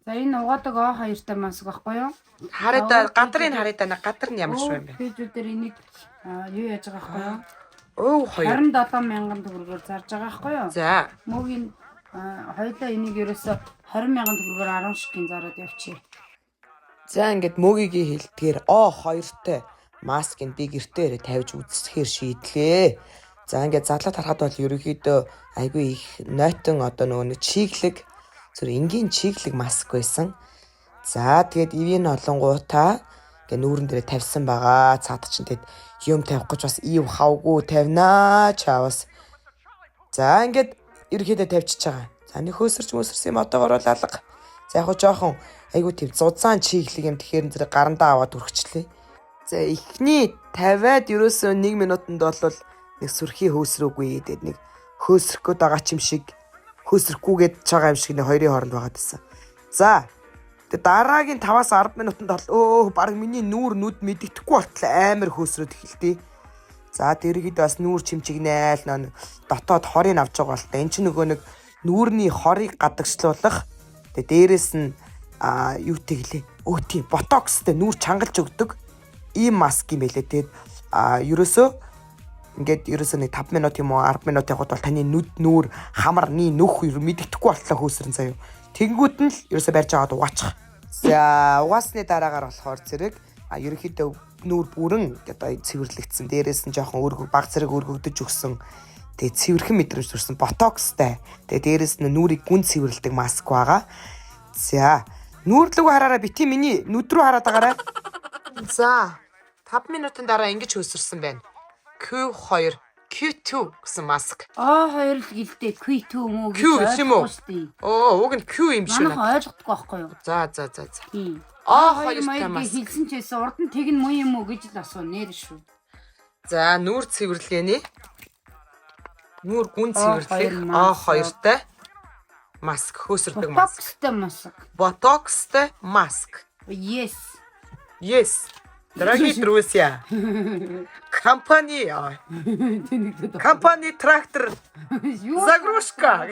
За энэ угаадаг о хоёртай маск байхгүй юу? Хараад гадрын хараад гадар нь ямар шүү юм бэ? Пэйжүүдээр энийг юу яаж байгаа байхгүй юу? Өө хоёр. 27,000 төгрөгөөр зарж байгаа байхгүй юу? За. Мөгийн хоёулаа энийг ерөөсө 20,000 төгрөгөөр 10 шигын зараад явчих. За ингээд мөгийн хэлдгээр O2-той маскыг би гэртээ тавьж үзэхээр шийдлээ. За ингээд задлаад харахад бол ерөнхийдөө айгүй их нойтон одоо нөгөө нэг чиглэг зөв энгийн чиглэг маск байсан. За тэгээд ивэн олонгуудаа ингээд нүүрэн дээр тавьсан байгаа. Цаад чинь тэгэд юм тавих гэж бас ив хавгүй тавинаа чаавас. За ингээд ерөнхийдөө тавьчихж байгаа. За нэг хөөсөрч мөсөрсөн юм одоогоор бол алга. За яг хоо жоохон айгүй тийм зузаан чиглэг юм тэгэхээр зэрэг гарандаа аваад үргэлжлэе. За эхний 50-аад ерөөсөө 1 минутанд бол нэг сүрхий хөөсрөөгүй гэдэг нэг хөөсрөх гээд байгаа ч юм шиг хөөсрөхгүйгээд байгаа юм шиг нэг хоёрын хооронд байгаад байсан. За тэгээ дараагийн 5-аас 10 минутанд бол баг миний нүд мэддэхгүй болтлоо амар хөөсрөөд эхэлтий. За дэргэд бас нүүр чимчигнээл нөө дотоод хорыг авч байгаа бол та эн чинь нөгөө нэг нүүрний хорыг гадагшлуулах тэгээ дээрэс нь юу тэглээ тийм ботокстэй нүүр чангалж өгдөг ийм маск юм байлээ. Тэгээд ерөөсөө нэг 5 минут юм уу 10 минут явахад бол таны нүүр хамарны нөх мэддэхгүй болтлоо хөөсрөн заяа. Тэнгүүд нь л ерөөсөө барьж аваад угаачих. За угаасны дараагаар болохоор зэрэг ерөнхийдөө нүүр бүрэн одоо цэвэрлэгдсэн. Дээрээс нь жоохон баг зэрэг өргөгдөж өгсөн. Тэгээ цэвэрхэн мэдрэмж төрсэн ботокстай. Тэгээ дээрээс нь нүрийг гүн цэвэрлдэг маск байгаа. За нүүр рүү хараараа бити миний нүд рүү хараад байгаарай. За 5 минутын дараа ингэж хөөсөрсөн байна. Q2 Q2 гэсэн маск. Хоёр л гэлдээ Q2 мүү гэж ойлгохгүй шүү дээ. Уг нь Q юм шүү. Манайх ойлгохгүй байхгүй юу? За. Тийм. Хоёр маск хэлсэн ч байсан урд нь тэг нь муу юм уу гэж л асуу нэр шүү. За нүүр цэвэрлэгээний нүүр гүн цэвэрлэх O2-тай маск хөөсөрдөг маск. Ботокстэй маск. Yes. Дорогие друзья. Компания трактор. Загрузка.